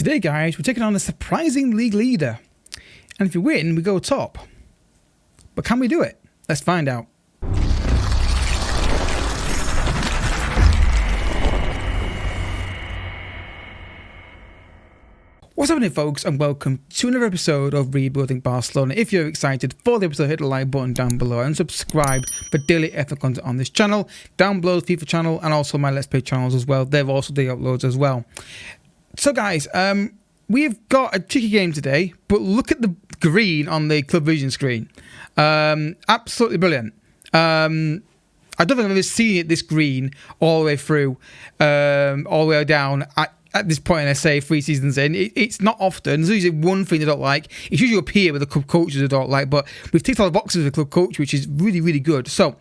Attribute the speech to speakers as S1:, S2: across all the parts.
S1: Today, guys, we're taking on a surprising league leader. And if you win, we go top. But can we do it? Let's find out. What's happening, folks, and welcome to another episode of Rebuilding Barcelona. If you're excited for the episode, hit the like button down below and subscribe for daily FM content on this channel. Down below the FIFA channel and also my Let's Play channels as well. They've also daily uploads as well. So, guys, we've got a tricky game today, but look at the green on the Club Vision screen. Absolutely brilliant. I don't think I've ever seen it this green all the way through, all the way down. At this point, I say 3 seasons in, it's not often. There's usually one thing I don't like. It's usually up here with the club coaches I don't like, but we've ticked all the boxes with the club coach, which is really, really good. So,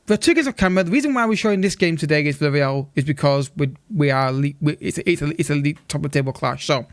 S1: for 2 games of camera, the reason why we're showing this game today against Villarreal is because it's a elite top of the table clash. So,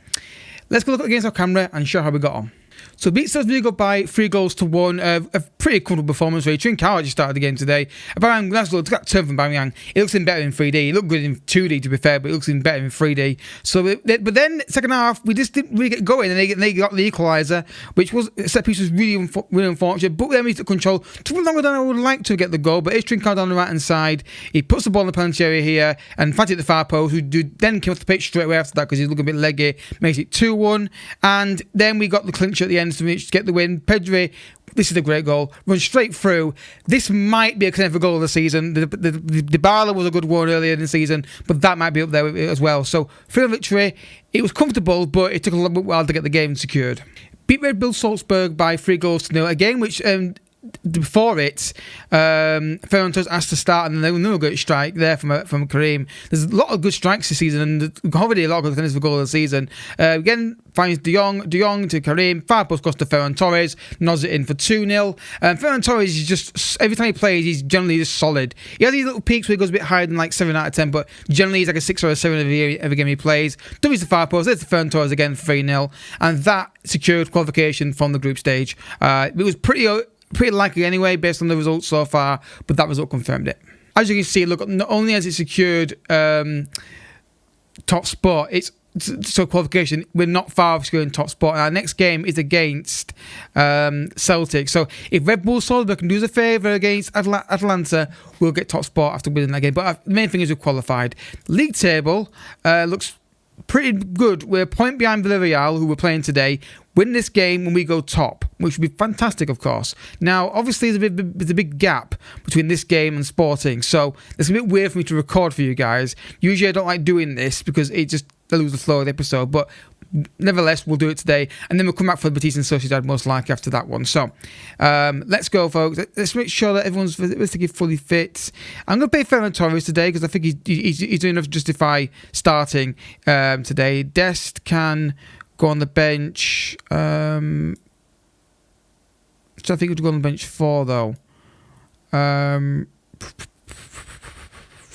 S1: let's go look at the games of camera and show how we got on. So beat Vigo by 3-1, a pretty comfortable performance. Trincao just started the game today. Aubameyang, let's look at that turn from Aubameyang. It looks in better in 3D. It looked good in 2D to be fair, but it looks in better in 3D. So, but then second half we just didn't really get going, and they got the equaliser, which was set piece was really unfortunate. But then we took control. Took longer than I would like to get the goal, but it's Trincao down the right hand side. He puts the ball in the penalty area here, and Fatty at the far post, who then came off the pitch straight away after that because he's looking a bit leggy. Makes it 2-1, and then we got the clinch at the end to get the win. Pedri, this is a great goal. Runs straight through. This might be a contender for goal of the season. The Dybala was a good one earlier in the season, but that might be up there as well. So, 3-0 victory. It was comfortable, but it took a little while to get the game secured. Beat Red Bull Salzburg by 3-0 again, which before it, Ferran Torres asked to start, and then another great strike there from Karim. There's a lot of good strikes this season, and already a lot of contenders for goal of the season. Again, finds De Jong to Karim, far post goes to Ferran Torres, nods it in for 2-0. Ferran Torres is just, every time he plays, he's generally just solid. He has these little peaks where he goes a bit higher than like 7 out of 10, but generally he's like a 6 or a 7 every game he plays. Dummies the far post, there's the Ferran Torres again for 3-0, and that secured qualification from the group stage. It was pretty likely anyway based on the results so far, but that result confirmed it. As you can see, look, not only has it secured top spot, so qualification, we're not far off securing top spot. And our next game is against Celtic. So if Red Bull Salzburg can do us a favour against Atlanta, we'll get top spot after winning that game. But the main thing is we're qualified. League table looks pretty good. We're a point behind Villarreal, who we're playing today. Win this game when we go top, which would be fantastic, of course. Now, obviously, there's a big gap between this game and Sporting, so it's a bit weird for me to record for you guys. Usually, I don't like doing this because it just loses the flow of the episode, but nevertheless, we'll do it today, and then we'll come back for Betis and Sociedad most likely after that one. So, let's go, folks. Let's make sure that everyone's fully fit. I'm going to play Ferran Torres today because I think he's doing enough to justify starting today. Dest can go on the bench. So I think he'd go on the bench for, though. For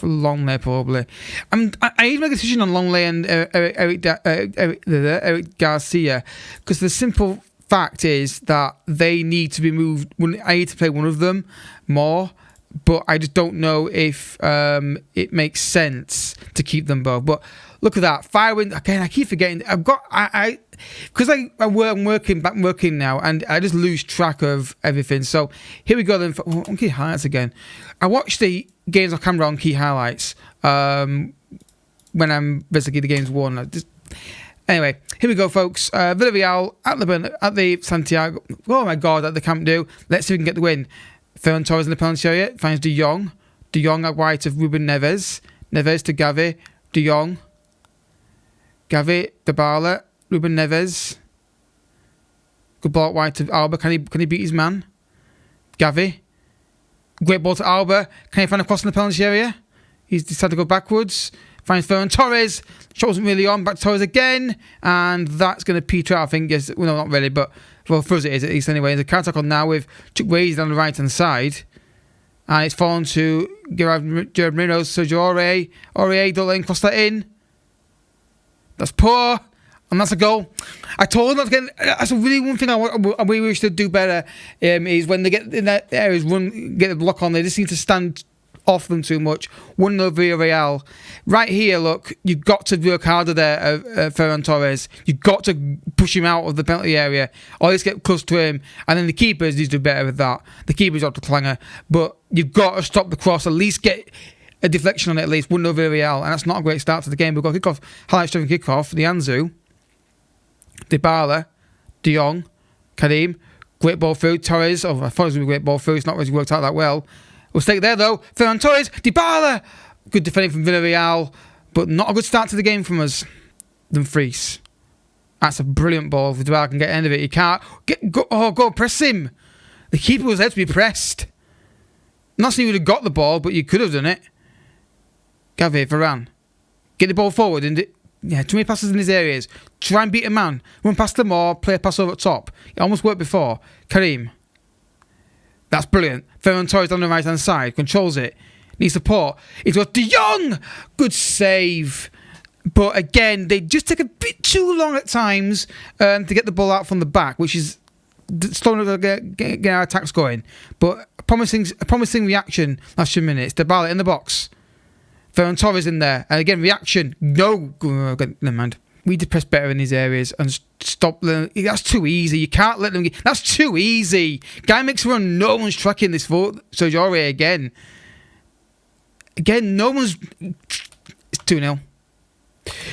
S1: Longley, probably. I need to make a decision on Longley and Eric Garcia, because the simple fact is that they need to be moved. I need to play one of them more, but I just don't know if it makes sense to keep them both. But look at that. Firewind, again, I keep forgetting. Because I'm working now, and I just lose track of everything. So here we go then. On key highlights again. I watched the games on camera on key highlights when I'm basically the game's won. Anyway, here we go, folks. Villarreal at the Santiago. Oh my God, at the Camp Nou. Let's see if we can get the win. Ferran Torres in the penalty area finds De Jong. De Jong at right of Ruben Neves. Neves to Gavi. De Jong. Gavi, Dybala, Ruben Neves. Good ball at white to Alba. Can he beat his man? Gavi. Great ball to Alba. Can he find a cross in the penalty area? He's decided to go backwards. Finds Ferran Torres. Shot wasn't really on. Back to Torres again. And that's going to peter out, I think. Yes, well, no, not really, but well, for us it is at least anyway. The counter tackle now with Chukwueze down the right hand side. And it's fallen to Gerard Merino. Sergio Aurier, don't let him cross that in. That's poor. And that's a goal. I told them not to get. That's a really one thing I really wish to do better. Is when they get in that areas, get the block on. They just need to stand off them too much. 1-0 Villarreal. Right here, look, you've got to work harder there, Ferran Torres. You've got to push him out of the penalty area, or at least get close to him. And then the keepers need to do better with that. The keepers up to clanger. But you've got to stop the cross, at least get a deflection on it, at least. 1-0 Villarreal. And that's not a great start to the game. We've got kickoff, highlights driven kickoff. The Anzu, Dybala, De Jong, Karim. Great ball through. Torres. Oh, I thought it was going to be a great ball through. It's not really worked out that well. We'll stay there though. Ferran Torres. Dybala. Good defending from Villarreal. But not a good start to the game from us. Dumfries. That's a brilliant ball. If Dybala can get the end of it. He can't. Go press him. The keeper was there to be pressed. Not saying you would have got the ball, but you could have done it. Gavi, Varane. Get the ball forward. And too many passes in his areas. Try and beat a man. Run past them or play a pass over at top. It almost worked before. Karim. That's brilliant. Ferran Torres on the right hand side. Controls it. Needs support. It was De Jong. Good save. But again, they just take a bit too long at times to get the ball out from the back, which is slowing get our attacks going. But a promising reaction last few minutes. Dybala in the box. Ferran Torres in there. And again, reaction. No. Never mind. We need to press better in these areas and stop them. That's too easy. You can't let them get... That's too easy. Guy makes a run. No one's tracking this for Sergio again. Again, no one's... It's 2-0.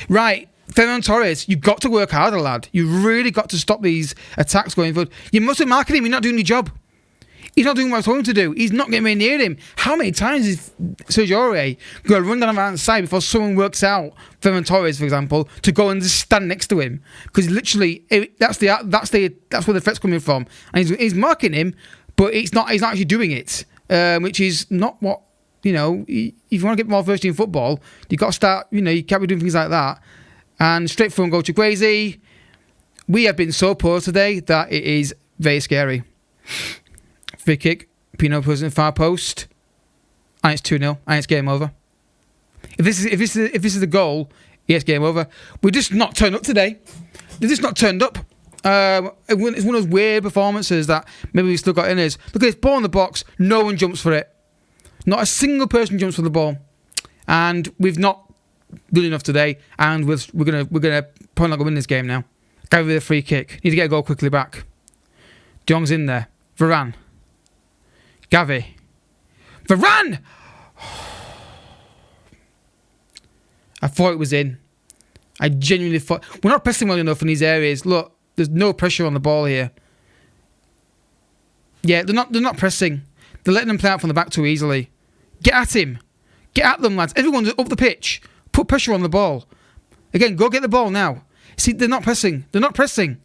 S1: Right. Ferran Torres, you've got to work harder, lad. You've really got to stop these attacks going forward. You must have marked him. You're not doing your job. He's not doing what I told him to do. He's not getting very near him. How many times is Sergio going to run down the right side before someone works out, Ferran Torres, for example, to go and just stand next to him? Because literally, that's where the threat's coming from. And he's marking him, but he's not actually doing it, which is not what, if you want to get more first team football, you've got to start, you can't be doing things like that. And straight through and go to crazy. We have been so poor today that it is very scary. Free kick, Pino puts in far post, and it's 2-0, and it's game over. If this is the goal, it's game over. We're just not turned up today. They're just not turned up. It's one of those weird performances that maybe we've still got in us. Look at this ball in the box. No one jumps for it. Not a single person jumps for the ball, and we've not good enough today. And we're gonna probably not gonna win this game now. Go with a free kick. Need to get a goal quickly back. De Jong's in there. Varane. Gavi. Varane! I thought it was in. I genuinely thought... We're not pressing well enough in these areas. Look, there's no pressure on the ball here. Yeah, they're not pressing. They're letting them play out from the back too easily. Get at him. Get at them, lads. Everyone's up the pitch. Put pressure on the ball. Again, go get the ball now. See, they're not pressing. They're not pressing.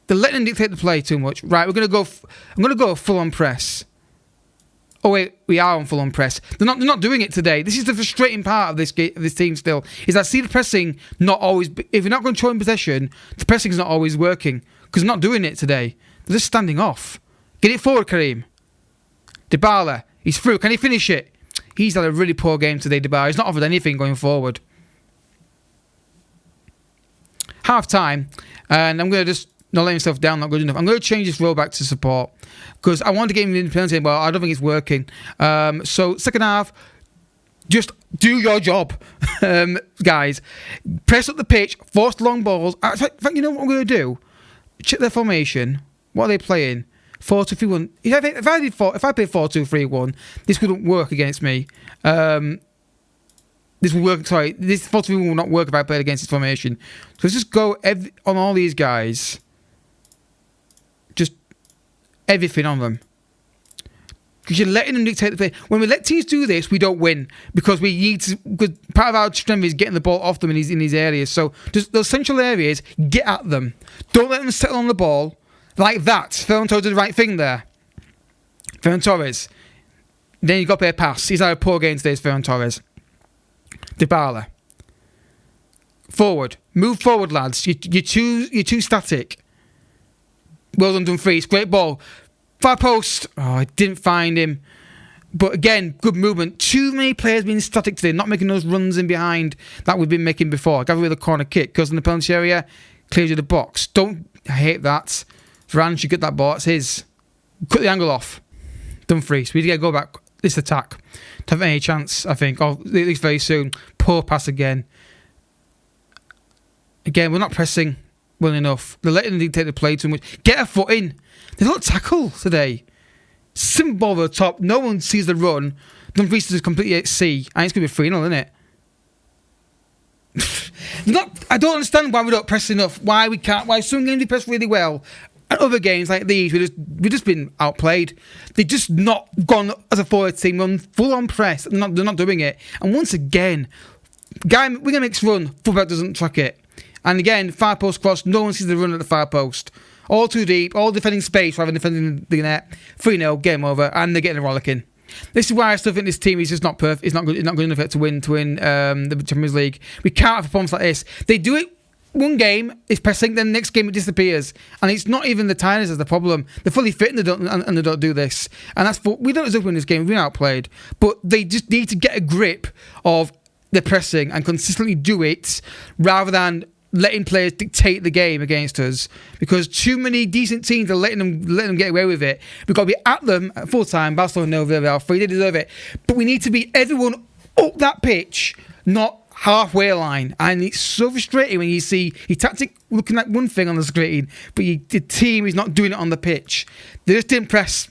S1: They're letting them dictate the play too much. Right, I'm going to go full on press. Oh wait, we are on full on press. They're not doing it today. This is the frustrating part of this team still. Is I see the pressing not always. If you're not going to show in possession, the pressing is not always working because they're not doing it today. They're just standing off. Get it forward, Karim. Dybala, he's through. Can he finish it? He's had a really poor game today, Dybala. He's not offered anything going forward. Half time, and I'm going to just. Not letting himself down, not good enough. I'm going to change this role back to support because I want to get him in the penalty, but I don't think it's working. So second half, just do your job, guys. Press up the pitch, force long balls. In fact, you know what I'm going to do? Check their formation. What are they playing? 4-2-3-1. If I play 4-2-3-1, this wouldn't work against me. This will work. Sorry, this 4-2-3-1 will not work if I played against this formation. So let's just go on all these guys. Just everything on them. Because you're letting them dictate the play. When we let teams do this, we don't win. Because we need to. Because part of our strength is getting the ball off them in these areas. So just those central areas, get at them. Don't let them settle on the ball like that. Ferran Torres did the right thing there. Ferran Torres. Then you've got to play a pass. He's had a poor game today, Ferran Torres. Dybala. Forward. Move forward, lads. You're too static. Well done, Dumfries. Great ball. Far post. Oh, I didn't find him. But again, good movement. Too many players being static today, not making those runs in behind that we've been making before. Gather with a corner kick. Goes in the penalty area. Clears you the box. I hate that. Varane should get that ball. It's his. Cut the angle off. Dumfries. We need to get a go back. this attack to have any chance, I think, or at least very soon. Poor pass again. Again, we're not pressing well enough. They're letting them dictate the play too much. Get a foot in. They don't tackle today. Simple ball over the top. No one sees the run. Dumfries is completely at sea. And it's going to be 3-0, isn't it? I don't understand why we don't press enough. Why we can't. Why some games we press really well, and other games like these we've just been outplayed. They've just not gone as a forward team on full on press. They're not doing it. And once again, we're gonna make run. Fullback doesn't track it. And again, far post cross. No one sees the run at the far post. All too deep. All defending space rather than defending the net. 3-0, game over, and they're getting a rollicking. This is why I still think this team is just not perfect. It's not good enough to win the Champions League. We can't have performances like this. They do it one game, it's pressing, then the next game it disappears. And it's not even the tiredness that's the problem. They're fully fit and they don't do this. And that's we don't deserve to win this game. We've been outplayed. But they just need to get a grip of the pressing and consistently do it rather than letting players dictate the game against us, because too many decent teams are letting them get away with it. We've got to be at them at full time. Barcelona know they are free, they deserve it. But we need to be everyone up that pitch, not halfway line. And it's so frustrating when you see your tactic looking like one thing on the screen, but the team is not doing it on the pitch. They just didn't press.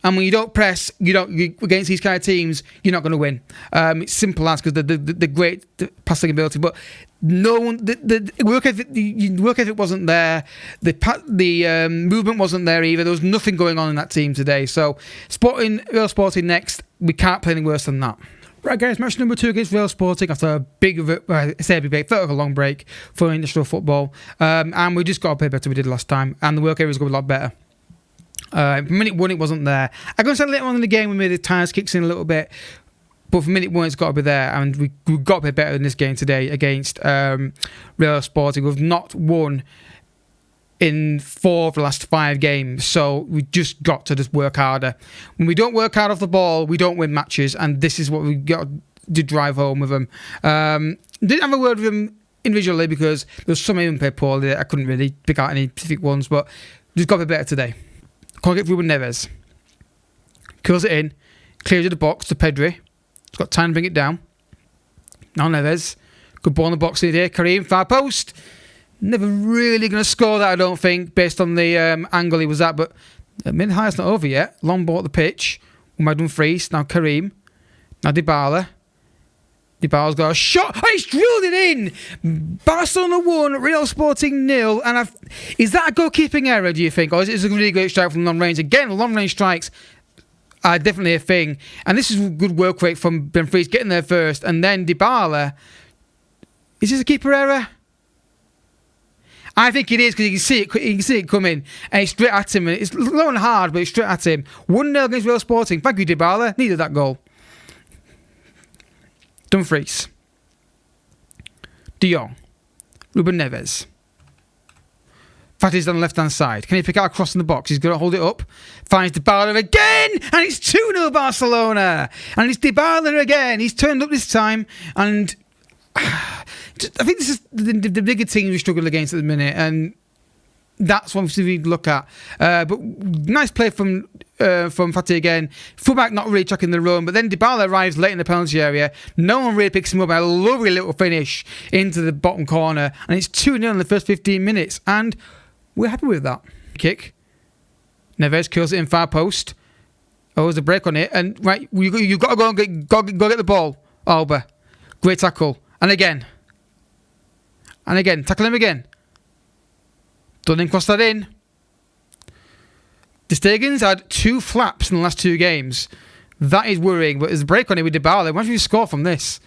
S1: And when you don't press, against these kind of teams, you're not going to win. It's simple as, because the great passing ability, but no one, the work ethic wasn't there. The movement wasn't there either. There was nothing going on in that team today. So, Real Sporting next. We can't play any worse than that. Right, guys, match number 2 against Real Sporting after a big break, felt like a long break for international football. And we just got to play better than we did last time. And the work area was going a lot better. Minute 1, it wasn't there. I can say later on in the game we made the tires kicks in a little bit, but for minute 1, it's got to be there, and we've got to be better in this game today against Real Sporting. We've not won in 4 of the last 5 games, so we just got to work harder. When we don't work hard off the ball, we don't win matches, and this is what we got to drive home with them. Didn't have a word with them individually because there's some of them played poorly. I couldn't really pick out any specific ones, but just got to be better today. Can't get Ruben Neves. Curls it in. Clears the box to Pedri. He's got time to bring it down. Now Neves. Good ball in the box here. Karim, far post. Never really going to score that, I don't think, based on the angle he was at. But mid-high's not over yet. Long ball at the pitch. Dumfries. Now Karim. Now Dybala. Dybala's got a shot. Oh, he's drilled it in. Barcelona 1, Real Sporting 0. And is that a goalkeeping error, do you think? Or is it a really great strike from long range? Again, long range strikes are definitely a thing. And this is good work rate from Dumfries getting there first. And then Dybala. Is this a keeper error? I think it is, because you can see it coming. And it's straight at him. And it's low and hard, but it's straight at him. 1-0 against Real Sporting. Thank you, Dybala. Needed that goal. Dumfries, De Jong, Ruben Neves. Fatty's on the left-hand side. Can he pick out a cross in the box? He's going to hold it up. Finds Dybala again! And it's 2-0 Barcelona! And it's Dybala again. He's turned up this time. And I think this is the bigger team we struggle against at the minute. And that's what we look at. But nice play from Fatty again. Fullback not really tracking the run, but then Dybala arrives late in the penalty area. No one really picks him up. A lovely little finish into the bottom corner, and it's 2-0 in the first 15 minutes, and we're happy with that. Kick. Neves curls it in far post. Oh, there's a break on it, and right, you've got to go and get the ball. Alba, great tackle, and again, tackle him again. Don't then cross that in. De Stegen's had 2 flaps in the last 2 games. That is worrying, but there's a break on it with Dybala. Why don't you score from this?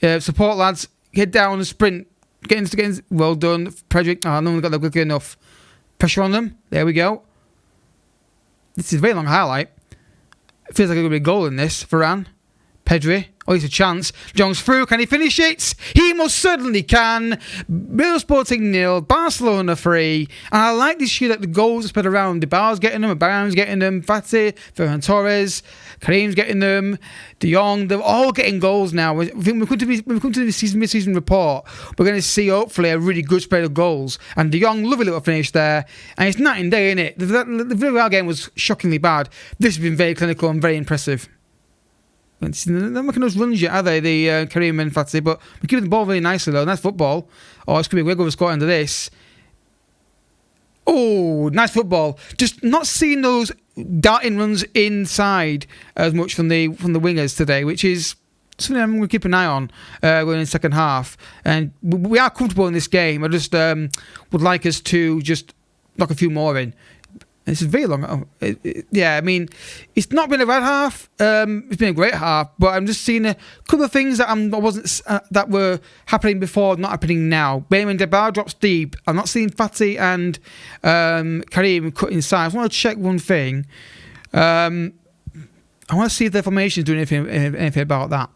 S1: Support, lads. Head down and sprint. Get well done. Predrick. Oh, no one got that quickly enough. Pressure on them. There we go. This is a very long highlight. It feels like there's going to be a goal in this. Varane. Pedri. Oh, it's a chance. Jones through. Can he finish it? He most certainly can. Real Sporting 0. Barcelona 3. And I like this year that the goals are spread around. Dybala's getting them. Aubameyang's getting them. Fati. Ferran Torres. Karim's getting them. De Jong. They're all getting goals now. I think when we come to the mid-season report, we're going to see hopefully a really good spread of goals. And De Jong, lovely little finish there. And it's night and day, isn't it? The Villarreal game was shockingly bad. This has been very clinical and very impressive. They're not making those runs yet, are they? The Karim and Fatih, but we're keeping the ball very nicely though. Nice football. Oh, it's going to be a wiggle score into this. Oh, nice football. Just not seeing those darting runs inside as much from the wingers today, which is something I'm going to keep an eye on going in the second half. And we are comfortable in this game. I just would like us to just knock a few more in. This is very long. Yeah, I mean, it's not been a bad half. It's been a great half, but I'm just seeing a couple of things that that were happening before, not happening now. When Debar drops deep, I'm not seeing Fatih and Karim cut inside. I want to check one thing. I want to see if the formation is doing anything about that.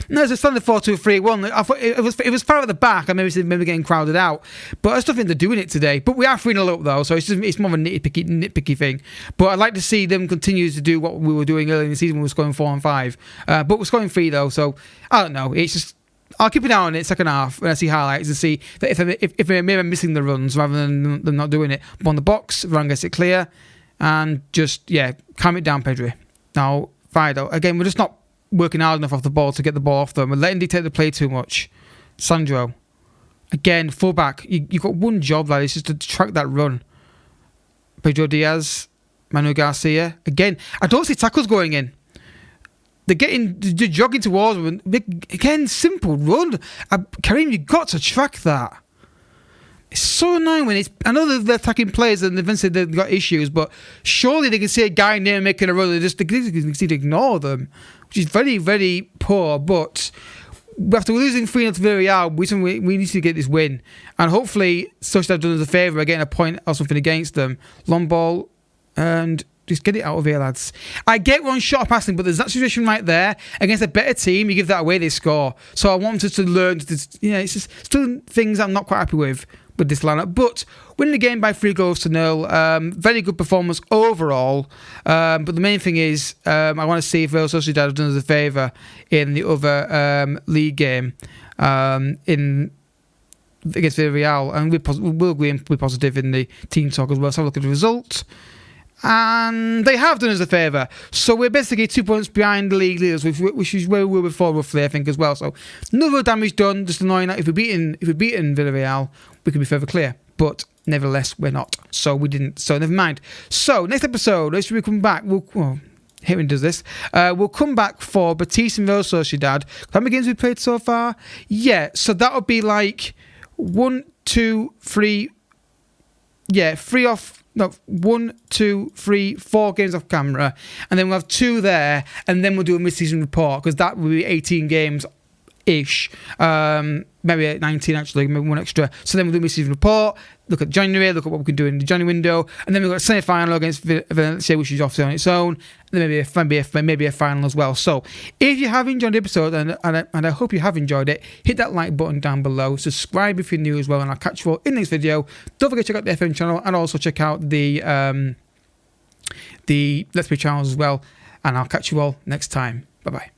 S1: No, it's a standard 4-2-3-1. I thought it was far at the back. I maybe getting crowded out, but there's nothing to doing it today. But we are 3-0 up though, so it's more of a nitpicky thing. But I'd like to see them continue to do what we were doing earlier in the season when we were scoring 4 and 5. But we're scoring 3 though, so I don't know. It's just I'll keep an eye on it second half when I see highlights and see that if maybe I'm missing the runs rather than them not doing it. But on the box, Varane gets it clear, and just calm it down, Pedri. Now, Fido again, we're just not working hard enough off the ball to get the ball off them. We're letting dictate the play too much. Sandro. Again, fullback. You've got one job, lad. It's just to track that run. Pedro Diaz. Manu Garcia. Again, I don't see tackles going in. They're jogging towards them. Again, simple run. Karim, you've got to track that. It's so annoying when I know they're attacking players and they've said they've got issues, but surely they can see a guy near making a run. They seem to ignore them, which is very, very poor. But after losing 3-0 to Villarreal, we need to get this win. And hopefully, Sociedad have done us a favour, getting a point or something against them. Long ball, and just get it out of here, lads. I get one shot of passing, but there's that situation right there. Against a better team, you give that away, they score. So I want us to learn. It's just still things I'm not quite happy with this lineup, but winning the game by 3-0. Very good performance overall. But the main thing is, I want to see if Real Sociedad have done us a favour in the other league game against Villarreal, and we'll be positive in the team talk as well. So have a look at the result. And they have done us a favour. So we're basically 2 points behind the league leaders, which is where we were before, roughly, I think, as well. So no real damage done. Just annoying that if we're beating Villarreal, we could be further clear. But nevertheless, we're not. So we didn't. So never mind. So next episode, as we come back, Hitman does this. We'll come back for Betis and Real Sociedad. How many games we've played so far? Yeah. So that would be like 1, 2, 3. Yeah, 3 off. No, 1, 2, 3, 4 games off camera, and then we'll have 2 there, and then we'll do a mid-season report, because that will be 18 games-ish. Maybe 19 actually, maybe 1 extra. So then we'll do a mid-season report, look at January, look at what we can do in the January window, and then we've got a semi-final against Valencia, which is obviously on its own, and then maybe a final as well. So if you have enjoyed the episode, and I hope you have enjoyed it, hit that like button down below, subscribe if you're new as well, and I'll catch you all in the next video. Don't forget to check out the FM channel, and also check out the Let's Play channels as well, and I'll catch you all next time. Bye bye.